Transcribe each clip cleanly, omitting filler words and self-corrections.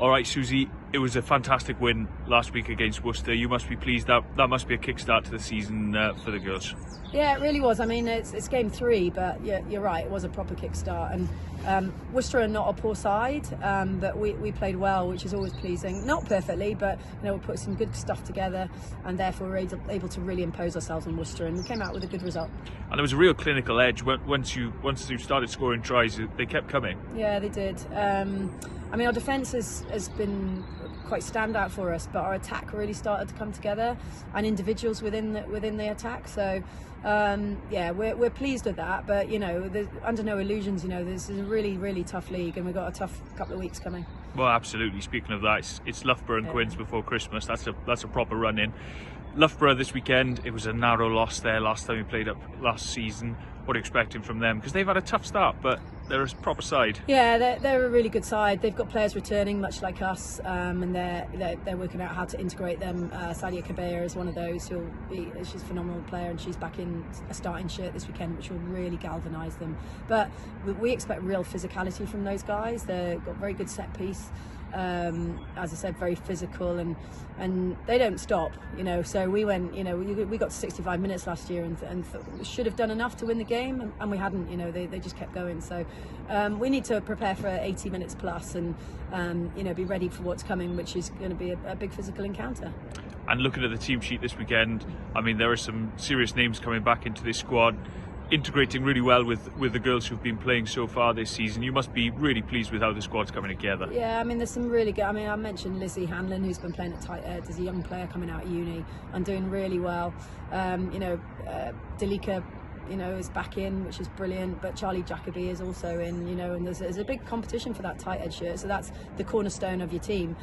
All right, Susie, it was a fantastic win last week against Worcester. You must be pleased. That must be a kickstart to the season for the girls. Yeah, it really was. I mean, it's game 3, but you're right, it was a proper kickstart. And Worcester are not a poor side, but we played well, which is always pleasing. Not perfectly, but we put some good stuff together, and therefore we're able to really impose ourselves on Worcester, and we came out with a good result. And there was a real clinical edge once you started scoring tries. They kept coming. Yeah, they did. I mean, our defence has been quite standout for us, but our attack really started to come together, and individuals within the attack. So yeah, we're pleased with that. But under no illusions, this is a really tough league, and we've got a tough couple of weeks coming. Well, absolutely. Speaking of that, it's Loughborough and Quins before Christmas. That's a proper run in. Loughborough this weekend, it was a narrow loss there last time we played up last season. What are you expecting from them? Because they've had a tough start, but they're a proper side. Yeah, they're a really good side. They've got players returning, much like us, and they're working out how to integrate them. Sadia Kabea is one of those. She's a phenomenal player, and she's back in a starting shirt this weekend, which will really galvanise them. But we expect real physicality from those guys. They've got very good set piece. As I said, very physical, and they don't stop. So we went. We got to 65 minutes last year, and we should have done enough to win the game, and we hadn't. They just kept going. So we need to prepare for 80 minutes plus, and be ready for what's coming, which is going to be a big physical encounter. And looking at the team sheet this weekend, I mean, there are some serious names coming back into this squad, integrating really well with the girls who've been playing so far this season. You must be really pleased with how the squad's coming together. Yeah, I mean, there's some really good. I mean, I mentioned Lizzie Hanlon, who's been playing at tight end as a young player coming out of uni and doing really well. Dalika, is back in, which is brilliant, but Charlie Jacoby is also in, and there's a big competition for that tight head shirt, so that's the cornerstone of your team.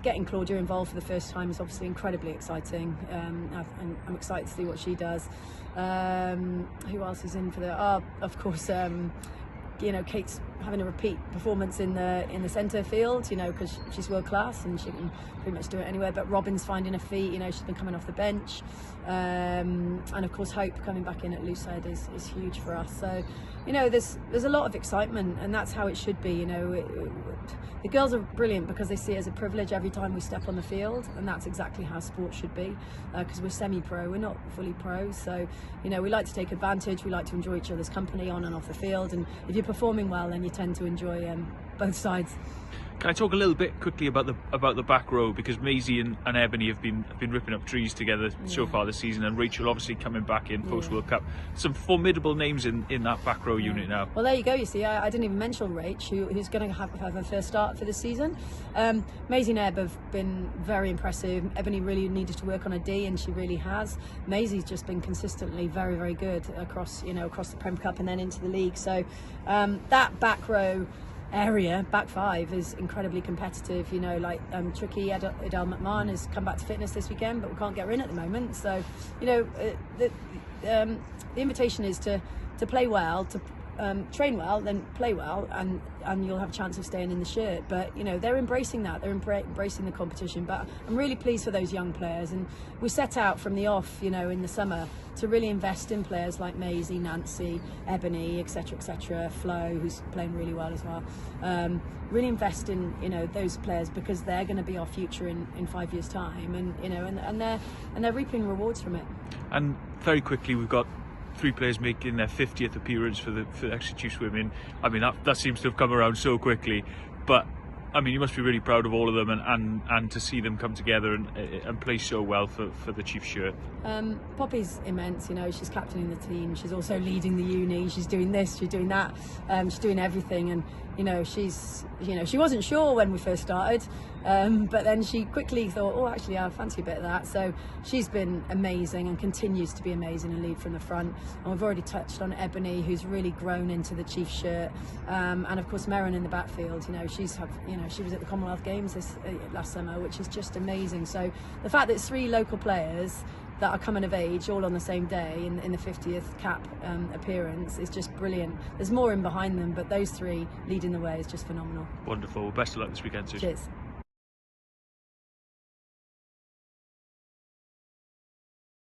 Getting Claudia involved for the first time is obviously incredibly exciting, and I'm excited to see what she does. Who else is in for of course, Kate's having a repeat performance in the centre field, because she's world class and she can pretty much do it anywhere. But Robin's finding her feet, she's been coming off the bench, and of course Hope coming back in at loose head is huge for us. So there's a lot of excitement, and that's how it should be. The girls are brilliant because they see it as a privilege every time we step on the field, and that's exactly how sport should be, because we're semi-pro, we're not fully pro. So we like to take advantage, we like to enjoy each other's company on and off the field, and if you're performing well, then you tend to enjoy both sides. Can I talk a little bit quickly about the back row, because Maisie and Ebony have been ripping up trees together so far this season, and Rachel obviously coming back in post World Cup. Some formidable names in that back row unit now. Well, there you go. You see, I didn't even mention Rach, who's going to have her first start for this season. Maisie and Eb have been very impressive. Ebony really needed to work on her D, and she really has. Maisie's just been consistently very good across the Prem Cup and then into the league. So that back row area, back five, is incredibly competitive. Tricky Adele McMahon has come back to fitness this weekend, but we can't get her in at the moment. So the invitation is to play well, to train well, then play well, and you'll have a chance of staying in the shirt. But they're embracing that, they're embracing the competition. But I'm really pleased for those young players, and we set out from the off in the summer to really invest in players like Maisie, Nancy, Ebony, etc., Flo, who's playing really well as well. Really invest in those players, because they're going to be our future in 5 years' time, and they're reaping rewards from it. And very quickly, we've got 3 players making their 50th appearance for the Exeter Chiefs women. I mean, that seems to have come around so quickly, but I mean, you must be really proud of all of them, and to see them come together and play so well for the Chiefs shirt. Poppy's immense. She's captaining the team. She's also leading the uni. She's doing this. She's doing that. She's doing everything, and she wasn't sure when we first started, but then she quickly thought, oh, actually, I fancy a bit of that. So she's been amazing and continues to be amazing and lead from the front. And we've already touched on Ebony, who's really grown into the Chiefs shirt, and of course Merrin in the backfield. She was at the Commonwealth Games last summer, which is just amazing. So the fact that it's 3 local players that are coming of age all on the same day in the 50th cap appearance is just brilliant. There's more in behind them, but those 3 leading the way is just phenomenal. Wonderful. Well, best of luck this weekend, Susie. Cheers.